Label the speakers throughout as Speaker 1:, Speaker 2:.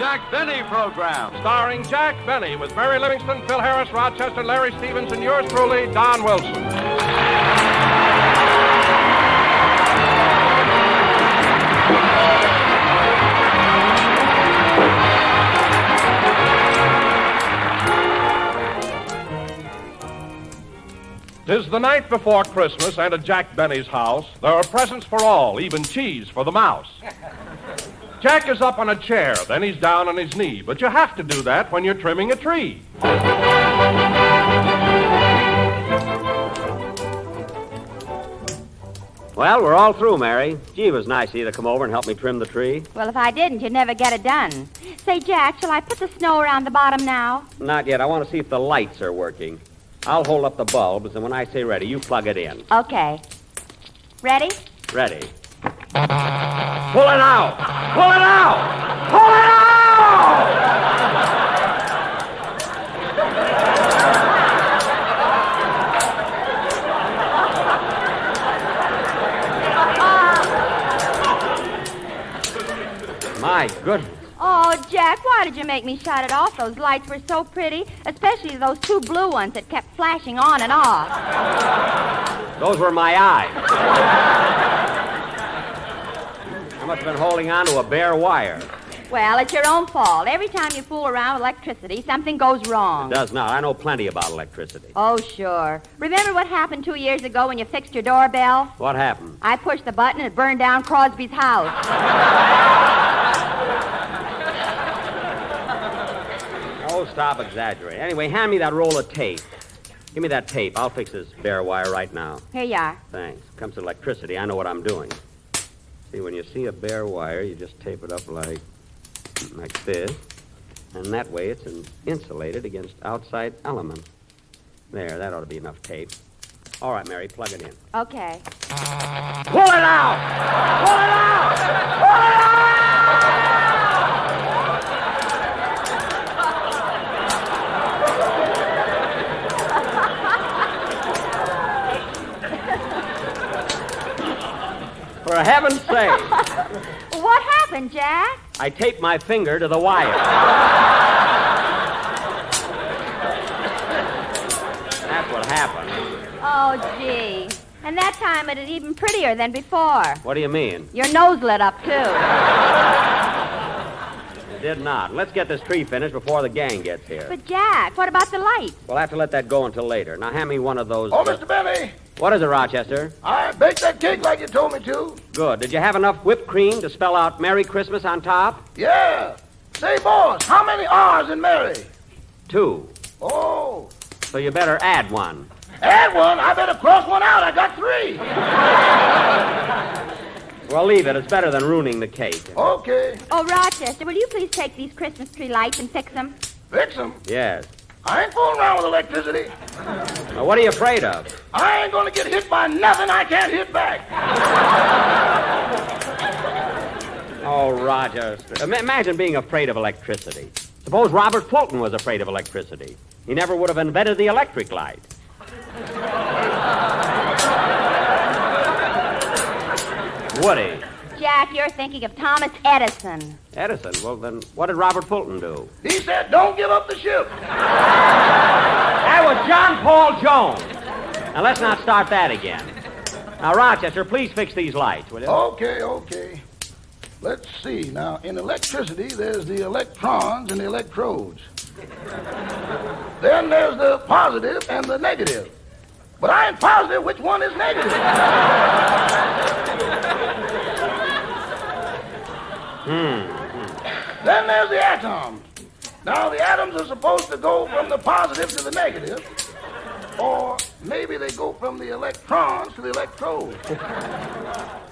Speaker 1: Jack Benny program.
Speaker 2: Starring Jack Benny with Mary Livingston, Phil Harris, Rochester, Larry Stevens, and yours truly, Don Wilson. Tis the night before Christmas, and at Jack Benny's house, there are presents for all, even cheese for the mouse. Jack is up on a chair, then he's down on his knee, but you have to do that when you're trimming a tree.
Speaker 3: Well, we're all through, Mary. Gee, it was nice of you to come over and help me trim the tree.
Speaker 4: Well, if I didn't, you'd never get it done. Say, Jack, shall I put the snow around the bottom now?
Speaker 3: Not yet. I want to see if the lights are working. I'll hold up the bulbs, and when I say ready, you plug it in.
Speaker 4: Okay. Ready?
Speaker 3: Ready. Pull it out! Pull it out! Pull it out! My goodness.
Speaker 4: Oh, Jack, why did you make me shut it off? Those lights were so pretty, especially those two blue ones that kept flashing on and off.
Speaker 3: Those were my eyes. I must have been holding on to a bare wire.
Speaker 4: Well, it's your own fault. Every time you fool around with electricity, something goes wrong.
Speaker 3: It does not. I know plenty about electricity.
Speaker 4: Oh, sure. Remember what happened 2 years ago when you fixed your doorbell?
Speaker 3: What happened?
Speaker 4: I pushed the button and it burned down Crosby's house.
Speaker 3: Oh, stop exaggerating. Anyway, hand me that roll of tape. Give me that tape. I'll fix this bare wire right now.
Speaker 4: Here you are.
Speaker 3: Thanks. Comes to electricity, I know what I'm doing. See, when you see a bare wire, you just tape it up like this. And that way it's insulated against outside elements. There, that ought to be enough tape. All right, Mary, plug it in.
Speaker 4: Okay.
Speaker 3: Pull it out! Pull it out! Pull it out! For heaven's sake.
Speaker 4: What happened, Jack?
Speaker 3: I taped my finger to the wire. That's what happened.
Speaker 4: Oh, gee. And that time it is even prettier than before.
Speaker 3: What do you mean?
Speaker 4: Your nose lit up, too.
Speaker 3: It did not. Let's get this tree finished before the gang gets here.
Speaker 4: But, Jack, what about the lights?
Speaker 3: We'll have to let that go until later. Now, hand me one of those...
Speaker 5: Oh, Mr. Benny.
Speaker 3: What is it, Rochester?
Speaker 5: I baked that cake like you told me to.
Speaker 3: Good. Did you have enough whipped cream to spell out Merry Christmas on top?
Speaker 5: Yeah. Say, boss, how many R's in Mary?
Speaker 3: 2.
Speaker 5: Oh.
Speaker 3: So you better add one.
Speaker 5: Add one? I better cross one out. I got 3.
Speaker 3: Well, leave it. It's better than ruining the cake.
Speaker 5: Okay.
Speaker 4: Oh, Rochester, will you please take these Christmas tree lights and fix them?
Speaker 5: Fix them?
Speaker 3: Yes.
Speaker 5: I ain't fooling around with electricity.
Speaker 3: Now, what are you afraid of?
Speaker 5: I ain't gonna get hit by nothing I can't hit back.
Speaker 3: Oh, Rochester. Imagine being afraid of electricity. Suppose Robert Fulton was afraid of electricity. He never would have invented the electric light. Would he?
Speaker 4: Jack, you're thinking of Thomas Edison.
Speaker 3: Edison? Well, then what did Robert Fulton do?
Speaker 5: He said, don't give up the ship.
Speaker 3: That was John Paul Jones. Now, let's not start that again. Now, Rochester, please fix these lights, will you?
Speaker 5: Okay. Let's see. Now, in electricity, there's the electrons and the electrodes. Then there's the positive and the negative. But I ain't positive which one is negative. Then there's the atoms. Now, the atoms are supposed to go from the positive to the negative, or maybe they go from the electrons to the electrodes.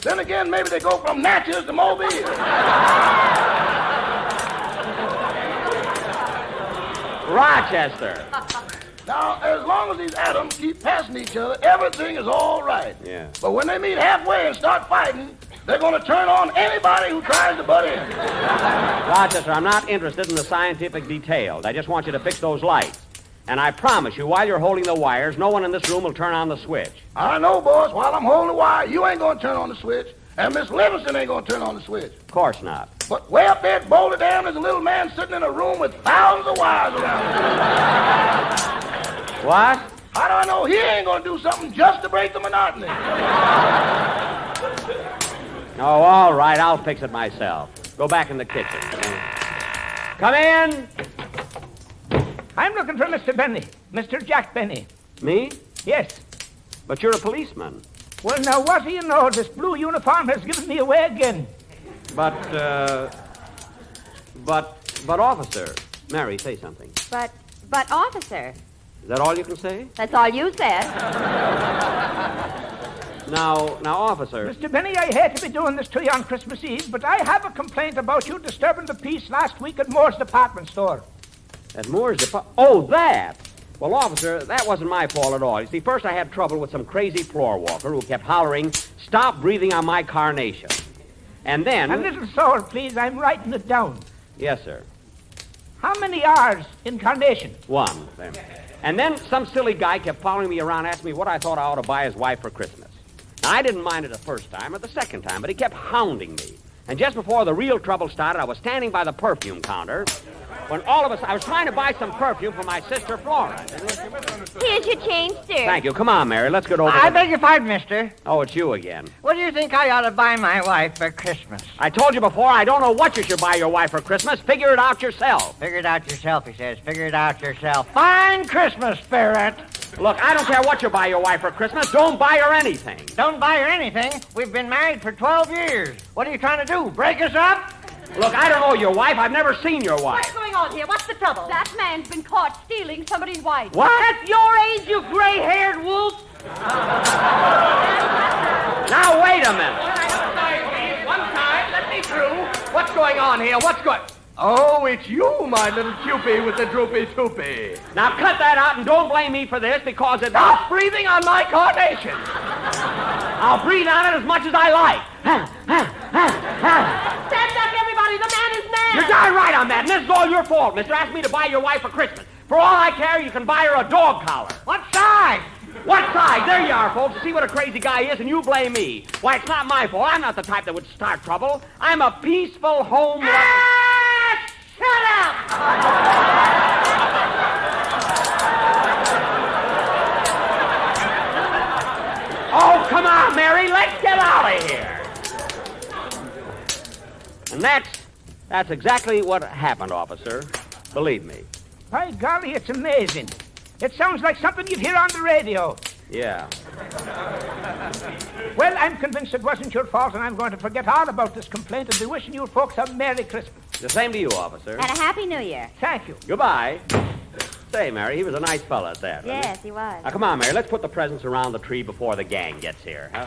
Speaker 5: Then again, maybe they go from Natchez to Mobile.
Speaker 3: Rochester.
Speaker 5: Now, as long as these atoms keep passing each other, everything is all right.
Speaker 3: Yeah.
Speaker 5: But when they meet halfway and start fighting, they're going to turn on anybody who tries to butt in.
Speaker 3: Rochester, I'm not interested in the scientific details. I just want you to fix those lights. And I promise you, while you're holding the wires, no one in this room will turn on the switch.
Speaker 5: I know, boss. While I'm holding the wire, you ain't going to turn on the switch. And Miss Livingston ain't gonna turn on the switch.
Speaker 3: Of course not.
Speaker 5: But way up there at Boulder Dam, there's a little man sitting in a room with thousands of wires around him.
Speaker 3: What?
Speaker 5: How do I know he ain't gonna do something just to break the monotony?
Speaker 3: Oh, all right. I'll fix it myself. Go back in the kitchen. Come in.
Speaker 1: I'm looking for Mr. Benny. Mr. Jack Benny.
Speaker 3: Me?
Speaker 1: Yes.
Speaker 3: But you're a policeman.
Speaker 1: Well, now, what do you know? This blue uniform has given me away again.
Speaker 3: But, officer. Mary, say something.
Speaker 4: But, officer,
Speaker 3: Is that all you can say?
Speaker 4: that's all you said.
Speaker 3: Now, officer.
Speaker 1: Mr. Benny, I hate to be doing this to you on Christmas Eve, but I have a complaint about you disturbing the peace last week at Moore's department store.
Speaker 3: At Moore's Oh, that! Well, officer, that wasn't my fault at all. You see, first I had trouble with some crazy floor walker who kept hollering, "Stop breathing on my carnation." And then...
Speaker 1: A little slower, please. I'm writing it down.
Speaker 3: Yes, sir.
Speaker 1: How many R's in carnation?
Speaker 3: 1. There. And then some silly guy kept following me around, asking me what I thought I ought to buy his wife for Christmas. Now, I didn't mind it the first time or the second time, but he kept hounding me. And just before the real trouble started, I was standing by the perfume counter when all of us, I was trying to buy some perfume for my sister Flora.
Speaker 4: Here's your change, sir.
Speaker 3: Thank you. Come on, Mary. Let's get over
Speaker 6: I
Speaker 3: the...
Speaker 6: beg your pardon, mister.
Speaker 3: Oh, it's you again.
Speaker 6: What do you think I ought to buy my wife for Christmas?
Speaker 3: I told you before, I don't know what you should buy your wife for Christmas. Figure it out yourself.
Speaker 6: Figure it out yourself, he says. Figure it out yourself. Fine Christmas, Ferret.
Speaker 3: Look, I don't care what you buy your wife for Christmas. Don't buy her anything.
Speaker 6: Don't buy her anything. We've been married for 12 years. What are you trying to do, break us up?
Speaker 3: Look, I don't know your wife. I've never seen your wife.
Speaker 4: What's going on here? What's the trouble? That man's been caught stealing somebody's wife.
Speaker 3: What?
Speaker 6: At your age, you gray-haired wolf.
Speaker 3: Now, wait a minute.
Speaker 2: One time, let me through. What's going on here? What's going... Oh, it's you, my little cupie with the droopy toopy.
Speaker 3: Now, cut that out and don't blame me for this because it's...
Speaker 2: Stop breathing on my carnation.
Speaker 3: I'll breathe on it as much as I like.
Speaker 4: Stand up, everybody. The man is mad.
Speaker 3: You're darn right on that, and this is all your fault. Mister asked me to buy your wife for Christmas. For all I care, you can buy her a dog collar.
Speaker 6: What size?
Speaker 3: What size? There you are, folks. You see what a crazy guy is, and you blame me. Why, it's not my fault. I'm not the type that would start trouble. I'm a peaceful home...
Speaker 6: Shut up!
Speaker 3: Oh, come on, Mary. Let's get out of here. And that's exactly what happened, officer. Believe me.
Speaker 1: By golly, it's amazing. It sounds like something you'd hear on the radio.
Speaker 3: Yeah.
Speaker 1: Well, I'm convinced it wasn't your fault, and I'm going to forget all about this complaint and be wishing you folks a Merry Christmas.
Speaker 3: The same to you, officer.
Speaker 4: And a Happy New Year.
Speaker 1: Thank you.
Speaker 3: Goodbye. Say, Mary, he was a nice fella at that, wasn't
Speaker 4: Yes, he was.
Speaker 3: Now, come on, Mary. Let's put the presents around the tree before the gang gets here. Huh?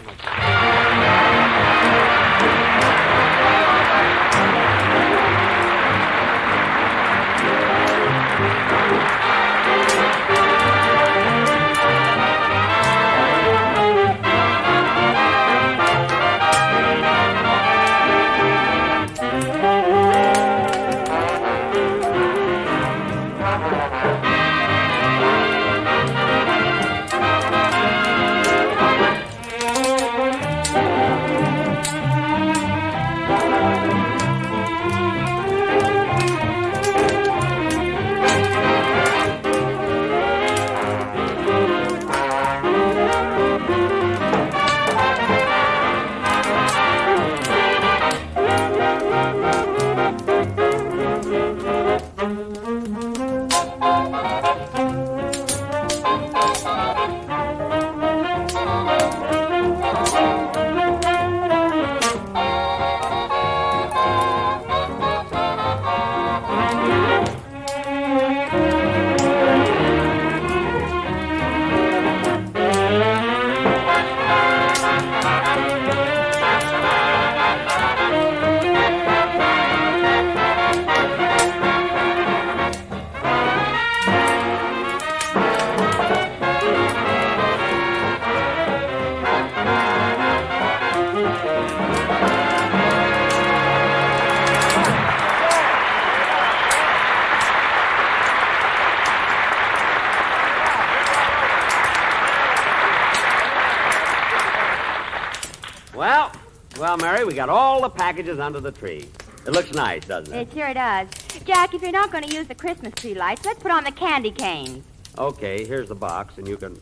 Speaker 3: Well, Mary, we got all the packages under the tree. It looks nice, doesn't it?
Speaker 4: It sure does. Jack, if you're not going to use the Christmas tree lights, let's put on the candy canes.
Speaker 3: Okay, here's the box, and you can...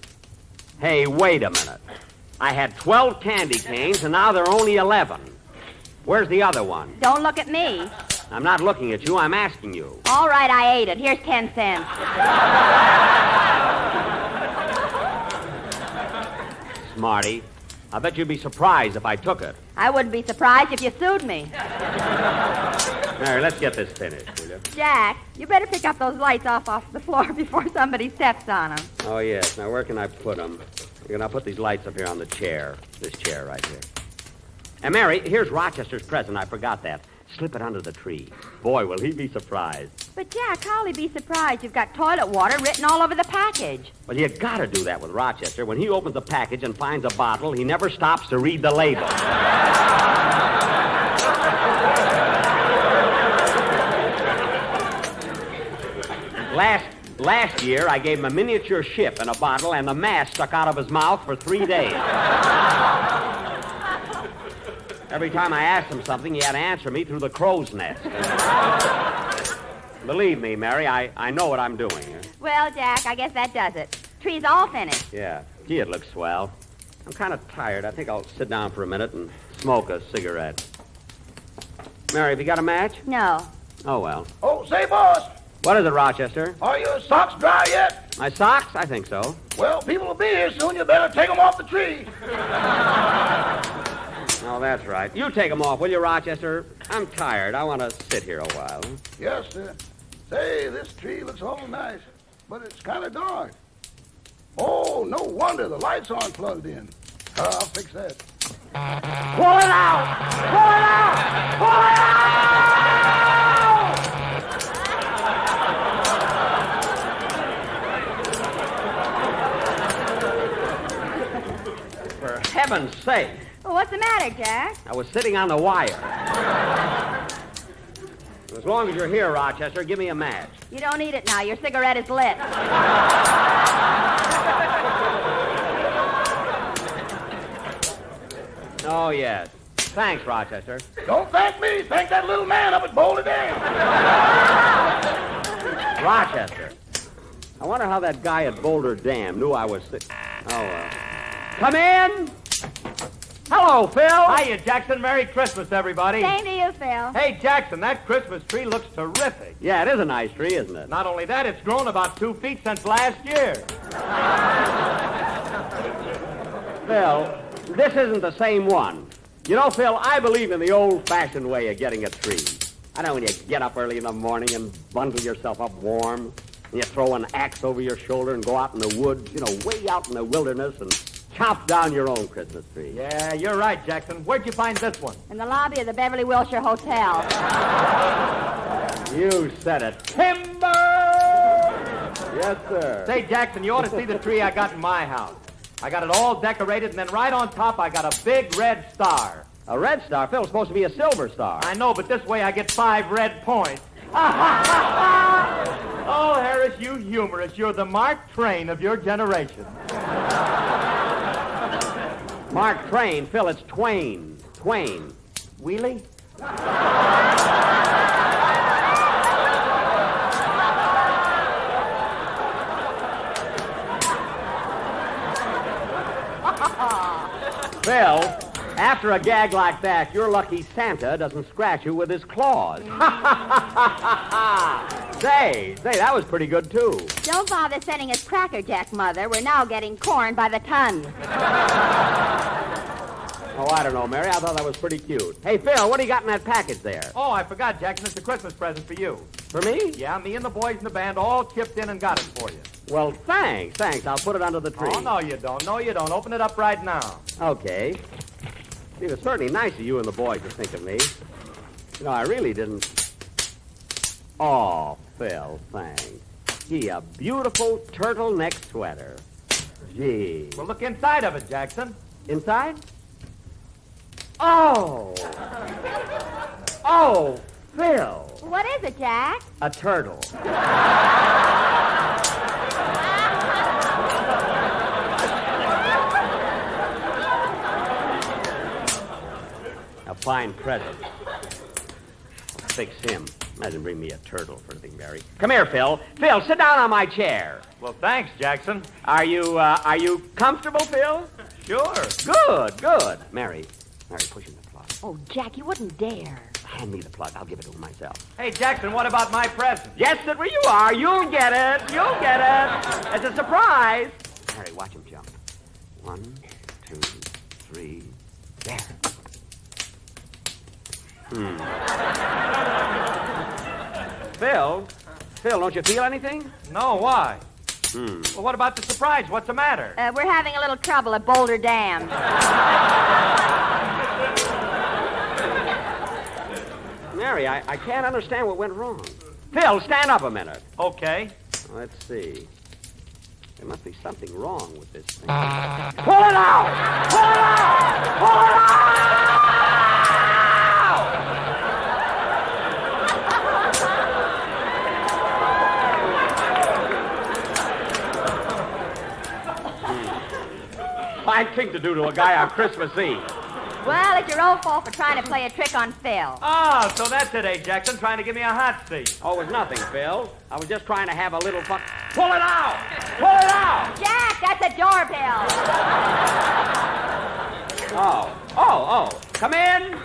Speaker 3: Hey, wait a minute. I had 12 candy canes, and now there are only 11. Where's the other one?
Speaker 4: Don't look at me.
Speaker 3: I'm not looking at you, I'm asking you.
Speaker 4: All right, I ate it. Here's 10 cents.
Speaker 3: Smarty. I bet you'd be surprised if I took it.
Speaker 4: I wouldn't be surprised if you sued me.
Speaker 3: Mary, let's get this finished, will you?
Speaker 4: Jack, you better pick up those lights off the floor before somebody steps on them.
Speaker 3: Oh, yes. Now, where can I put them? You're going to put these lights up here on the chair. This chair right here. And, Mary, here's Rochester's present. I forgot that. Slip it under the tree. Boy, will he be surprised.
Speaker 4: But, Jack, how'll he be surprised? You've got toilet water written all over the package.
Speaker 3: Well, you got to do that with Rochester. When he opens the package and finds a bottle, he never stops to read the label. Last year, I gave him a miniature ship and a bottle, and the mast stuck out of his mouth for 3 days. Every time I asked him something, he had to answer me through the crow's nest. Believe me, Mary, I know what I'm doing.
Speaker 4: Well, Jack, I guess that does it. Tree's all finished.
Speaker 3: Yeah. Gee, it looks swell. I'm kind of tired. I think I'll sit down for a minute and smoke a cigarette. Mary, have you got a match?
Speaker 4: No.
Speaker 3: Oh, well.
Speaker 5: Oh, say, boss,
Speaker 3: What is it, Rochester?
Speaker 5: are your socks dry yet?
Speaker 3: My socks? I think so.
Speaker 5: Well, people will be here soon. You better take them off the tree.
Speaker 3: Oh, that's right. You take them off, will you, Rochester? I'm tired. I want to sit here a while.
Speaker 5: Yes, sir. Say, this tree looks awful nice, but it's kind of dark. Oh, no wonder the lights aren't plugged in. I'll fix that.
Speaker 3: Pull it out! Pull it out! Pull it out! For heaven's sake.
Speaker 4: Well, what's the matter, Jack?
Speaker 3: I was sitting on the wire. As long as you're here, Rochester, give me a match.
Speaker 4: You don't need it now. Your cigarette is lit.
Speaker 3: Oh, yes. Thanks, Rochester.
Speaker 5: Don't thank me. Thank that little man up at Boulder Dam.
Speaker 3: Rochester. I wonder how that guy at Boulder Dam knew I was sick. Oh, well. Come in! Hello, Phil.
Speaker 6: Hiya, Jackson. Merry Christmas, everybody.
Speaker 4: Same to you, Phil.
Speaker 6: Hey, Jackson, that Christmas tree looks terrific.
Speaker 3: Yeah, it is a nice tree, isn't it?
Speaker 6: Not only that, it's grown about 2 feet since last year.
Speaker 3: Phil, this isn't the same one. You know, Phil, I believe in the old-fashioned way of getting a tree. I know when you get up early in the morning and bundle yourself up warm, and you throw an axe over your shoulder and go out in the woods, you know, way out in the wilderness and chop down your own Christmas tree.
Speaker 6: Yeah, you're right, Jackson. Where'd you find this one?
Speaker 4: In the lobby of the Beverly Wilshire Hotel.
Speaker 3: You said it. Timber! Yes, sir.
Speaker 6: Say, Jackson, you ought to see the tree I got in my house. I got it all decorated, and then right on top I got a big red star.
Speaker 3: A red star? Phil's supposed to be a silver star.
Speaker 6: I know, but this way I get 5 red points. Oh, Harris, you humorist. You're the Mark Twain of your generation.
Speaker 3: Mark Twain. Phil, it's Twain. Twain.
Speaker 6: Wheelie?
Speaker 3: Phil, after a gag like that, you're lucky Santa doesn't scratch you with his claws. Say, that was pretty good, too.
Speaker 4: Don't bother sending us Cracker Jack, Mother. We're now getting corn by the ton.
Speaker 3: Oh, I don't know, Mary. I thought that was pretty cute. Hey, Phil, what do you got in that package there?
Speaker 6: Oh, I forgot, Jackson. It's a Christmas present for you.
Speaker 3: For me?
Speaker 6: Yeah, me and the boys in the band all chipped in and got it for you.
Speaker 3: Well, thanks. I'll put it under the tree.
Speaker 6: Oh, no, you don't. No, you don't. Open it up right now.
Speaker 3: Okay. It was certainly nice of you and the boys to think of me. You know, I really didn't... Oh, Phil, thanks. Gee, a beautiful turtleneck sweater. Gee.
Speaker 6: Well, look inside of it, Jackson.
Speaker 3: Inside? Oh! Oh, Phil.
Speaker 4: What is it, Jack?
Speaker 3: A turtle. A fine present. I'll fix him. Imagine bring me a turtle for anything, Barry. Come here, Phil. Phil, sit down on my chair.
Speaker 6: Well, thanks, Jackson.
Speaker 3: Are you comfortable, Phil?
Speaker 6: Sure.
Speaker 3: Good. Mary, push in the plug.
Speaker 4: Oh, Jack, you wouldn't dare.
Speaker 3: Hand me the plug. I'll give it to him myself.
Speaker 6: Hey, Jackson, what about my present?
Speaker 3: Yes, sit where you are. You'll get it. It's a surprise. Mary, watch him jump. 1, 2, 3. There. Phil, don't you feel anything?
Speaker 6: No, why? Well, what about the surprise? What's the matter?
Speaker 4: We're having a little trouble at Boulder Dam.
Speaker 3: Mary, I can't understand what went wrong. Phil, stand up a minute.
Speaker 6: Okay.
Speaker 3: Let's see. There must be something wrong with this thing. Pull it out! Pull it out! Pull it out! Fine thing to do to a guy on Christmas Eve.
Speaker 4: Well, it's your own fault for trying to play a trick on Phil.
Speaker 6: Oh, so that's it, eh, Jackson? Trying to give me a hot seat.
Speaker 3: Oh, it was nothing, Phil. I was just trying to have a little fun. Pull it out! Pull it out!
Speaker 4: Jack, that's a doorbell.
Speaker 3: Oh. Come in.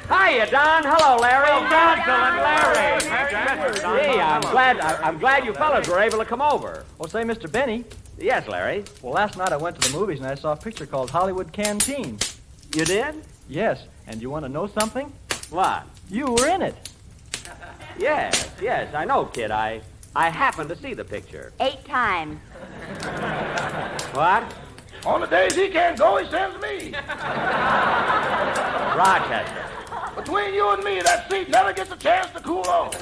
Speaker 3: Hiya, Don. Hello, Larry.
Speaker 6: Oh, Don, Phil, and Larry. Merry Christmas, Don.
Speaker 3: Hey, I'm glad you fellas were able to come over.
Speaker 7: Well, say, Mr. Benny,
Speaker 3: Yes, Larry.
Speaker 7: well, last night I went to the movies and I saw a picture called Hollywood Canteen.
Speaker 3: You did?
Speaker 7: Yes, and you want to know something?
Speaker 3: What?
Speaker 7: You were in it.
Speaker 3: Yes, I know, kid. I happened to see the picture.
Speaker 4: 8 times.
Speaker 3: What?
Speaker 5: On the days he can't go, he sends me.
Speaker 3: Rochester.
Speaker 5: Between you and me, that seat never gets a chance to cool off.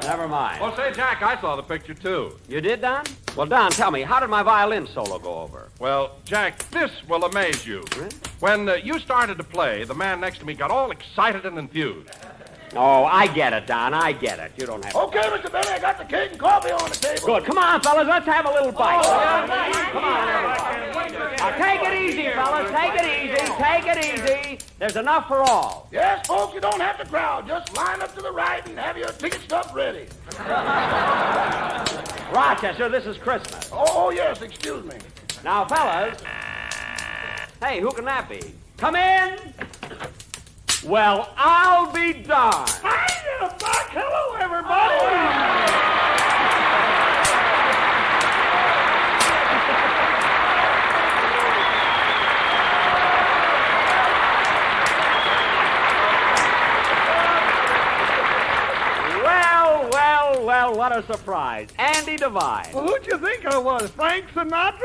Speaker 3: Never mind.
Speaker 2: Well, say, Jack, I saw the picture, too.
Speaker 3: You did, Don? Well, Don, tell me, how did my violin solo go over?
Speaker 2: Well, Jack, this will amaze you.
Speaker 3: Really?
Speaker 2: When you started to play, the man next to me got all excited and enthused.
Speaker 3: Oh, I get it, Don. I get it. You don't have to.
Speaker 5: Okay, Mr. Benny, I got the cake and coffee on the table.
Speaker 3: Good. Come on, fellas. Let's have a little bite.
Speaker 5: yeah.
Speaker 3: Come on, everybody. Now, take it easy, fellas. Take it easy. There's enough for all.
Speaker 5: Yes, folks, you don't have to crowd. Just line up to the right and have your ticket stub ready.
Speaker 3: Rochester, this is Christmas.
Speaker 5: Oh, yes, excuse me.
Speaker 3: Now, fellas. Hey, who can that be? Come in. Well, I'll be darned.
Speaker 5: Hiya, Buck. Hello, everybody.
Speaker 3: Well, what a surprise. Andy Devine.
Speaker 5: Well, who'd you think I was, Frank Sinatra?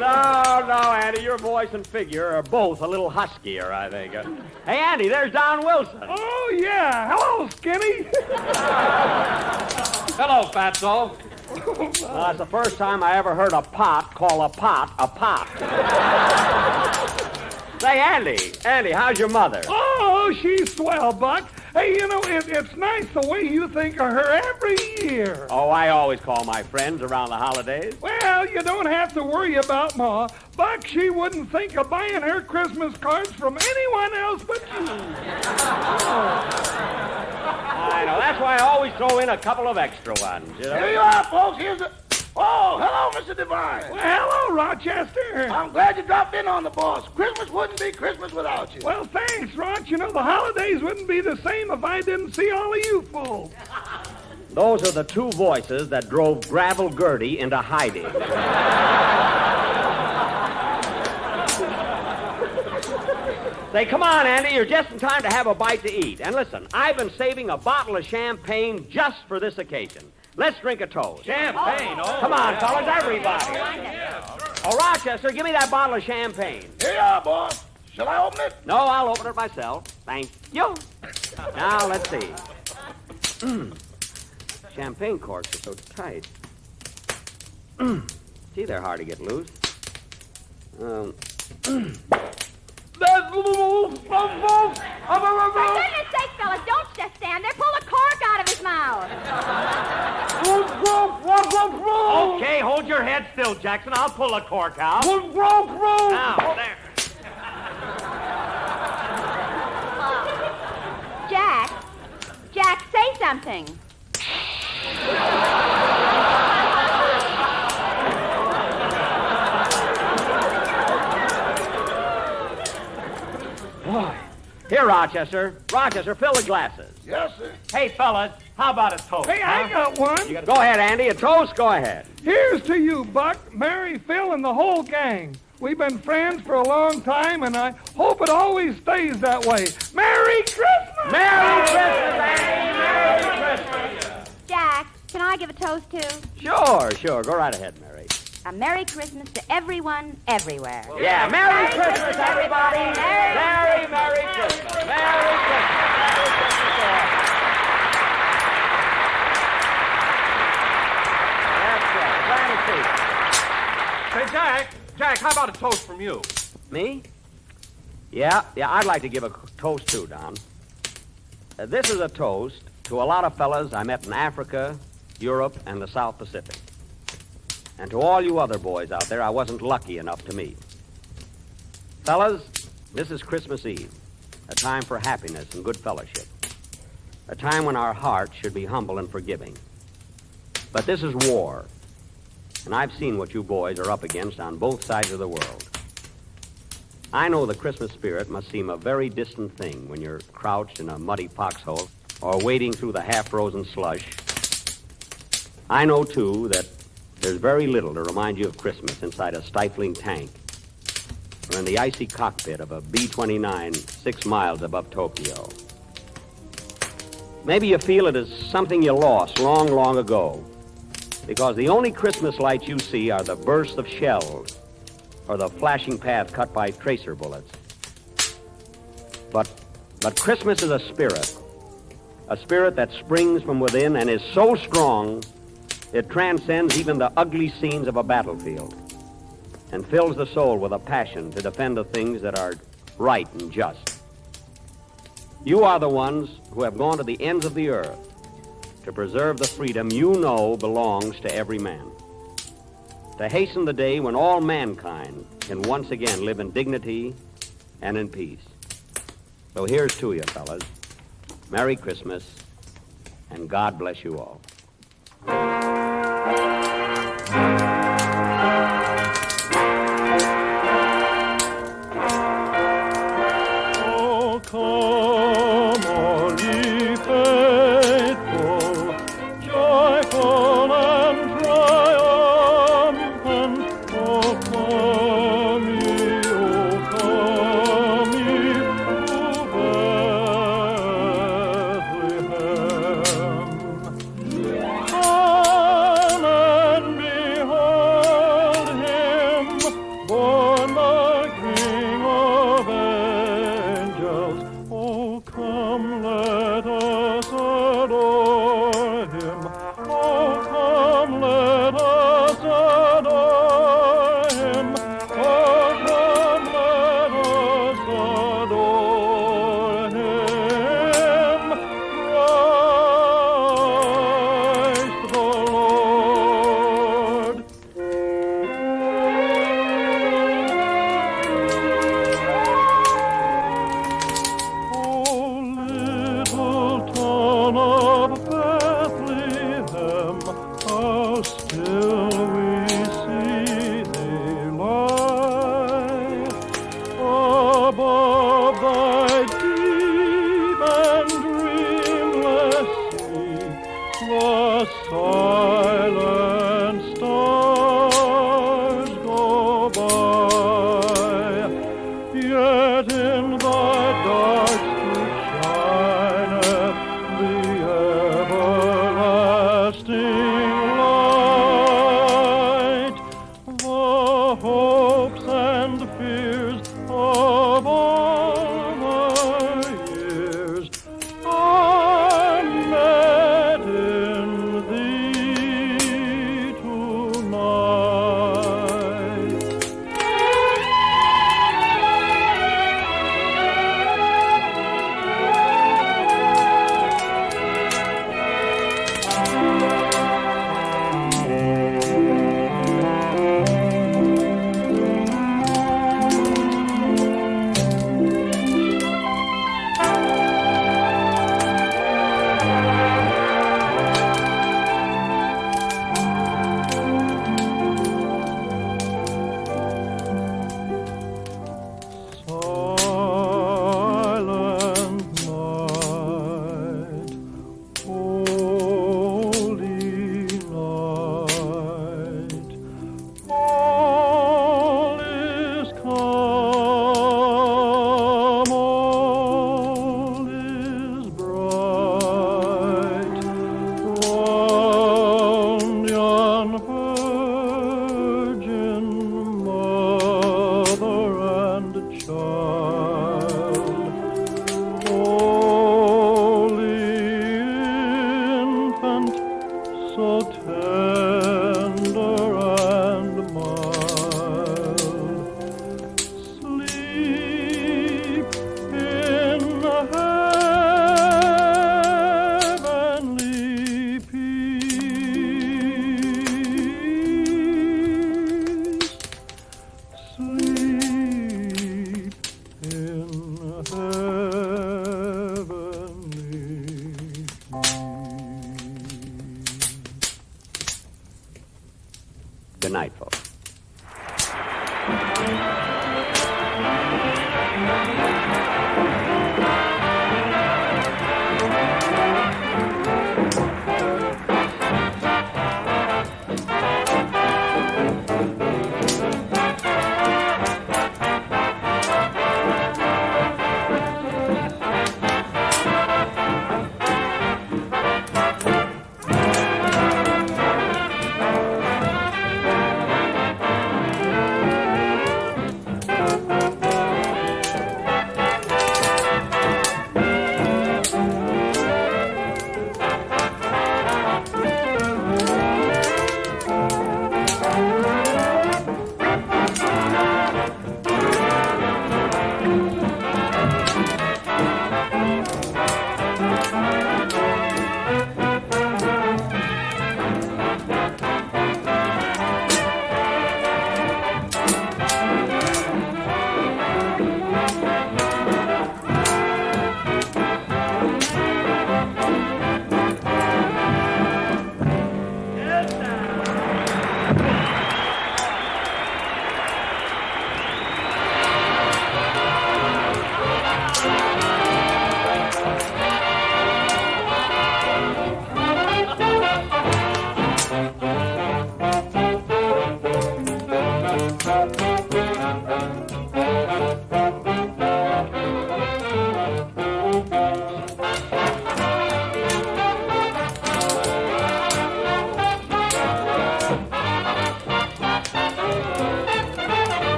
Speaker 3: No, Andy, your voice and figure are both a little huskier, I think. Hey, Andy, there's Don Wilson.
Speaker 5: Oh, yeah. Hello, Skinny.
Speaker 2: Hello, Fatso.
Speaker 3: It's the first time I ever heard a pot call a pot a pot. Say, Andy, how's your mother?
Speaker 5: Oh, she's swell, Buck. Hey, you know, it's nice the way you think of her every year.
Speaker 3: Oh, I always call my friends around the holidays.
Speaker 5: Well, you don't have to worry about Ma. Buck, she wouldn't think of buying her Christmas cards from anyone else but you.
Speaker 3: I know. That's why I always throw in a couple of extra ones, you know?
Speaker 5: Here you are, folks. Here's the... Oh, hello, Mr. Devine. Well, hello, Rochester. I'm glad you dropped in on the boss. Christmas wouldn't be Christmas without you. Well, thanks, Roch. You know, the holidays wouldn't be the same if I didn't see all of you fools.
Speaker 3: Those are the two voices that drove Gravel Gertie into hiding. Say, come on, Andy. You're just in time to have a bite to eat. And listen, I've been saving a bottle of champagne just for this occasion. Let's drink a toast.
Speaker 6: Champagne, oh.
Speaker 3: Come on, fellas, everybody. Oh, Rochester, give me that bottle of champagne.
Speaker 5: Here you are, boss. Shall I open it?
Speaker 3: No, I'll open it myself. Thank you. Now, let's see. Champagne corks are so tight. Gee, they're hard to get loose.
Speaker 4: For goodness sake, fellas, don't just stand there. Pull the cork out of his mouth.
Speaker 5: Oh,
Speaker 6: Okay, hold your head still, Jackson. I'll pull the cork out.
Speaker 5: Rope.
Speaker 6: Now, there.
Speaker 4: Jack, say something.
Speaker 3: Here, Rochester. Rochester, fill the glasses.
Speaker 5: Yes, sir.
Speaker 6: Hey, fellas, how about a toast?
Speaker 1: Hey, I got one.
Speaker 3: Go ahead, Andy. A toast? Go ahead.
Speaker 8: Here's to you, Buck, Mary, Phil, and the whole gang. We've been friends for a long time, and I hope it always stays that way. Merry Christmas!
Speaker 3: Merry Christmas, Andy! Merry Christmas!
Speaker 4: Jack, can I give a toast too?
Speaker 3: Sure. Go right ahead, Mary.
Speaker 4: A Merry Christmas to everyone, everywhere.
Speaker 3: Yeah, Merry Christmas, everybody! Merry Christmas! Merry Christmas! That's right.
Speaker 2: Say, Jack, how about a toast from you?
Speaker 3: Me? Yeah, I'd like to give a toast too, Don. This is a toast to a lot of fellas I met in Africa, Europe, and the South Pacific. And to all you other boys out there I wasn't lucky enough to meet. Fellas, this is Christmas Eve, a time for happiness and good fellowship. A time when our hearts should be humble and forgiving. But this is war, and I've seen what you boys are up against on both sides of the world. I know the Christmas spirit must seem a very distant thing when you're crouched in a muddy foxhole or wading through the half-frozen slush. I know, too, that there's very little to remind you of Christmas inside a stifling tank or in the icy cockpit of a B-29 6 miles above Tokyo. Maybe you feel it as something you lost long, long ago, because the only Christmas lights you see are the bursts of shells or the flashing path cut by tracer bullets. But Christmas is a spirit that springs from within and is so strong it transcends even the ugly scenes of a battlefield and fills the soul with a passion to defend the things that are right and just. You are the ones who have gone to the ends of the earth to preserve the freedom you know belongs to every man, to hasten the day when all mankind can once again live in dignity and in peace. So here's to you, fellas. Merry Christmas, and God bless you all.
Speaker 8: Oh, come, all ye faithful, joyful and triumphant. Oh, come ye to Bethlehem.
Speaker 9: virgin mother and child, holy infant, so tender and mild, sleep in heavenly peace. Sleep in heavenly peace.
Speaker 3: Good night, folks.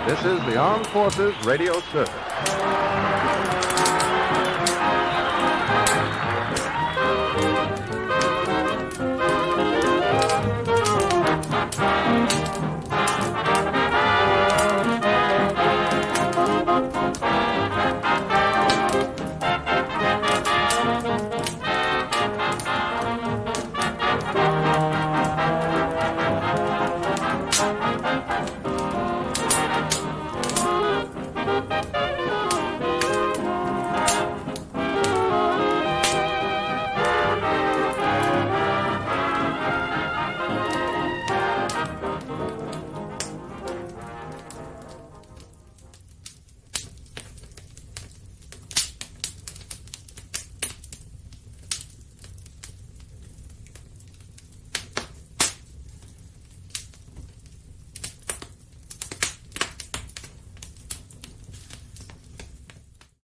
Speaker 2: This is the Armed Forces Radio Service.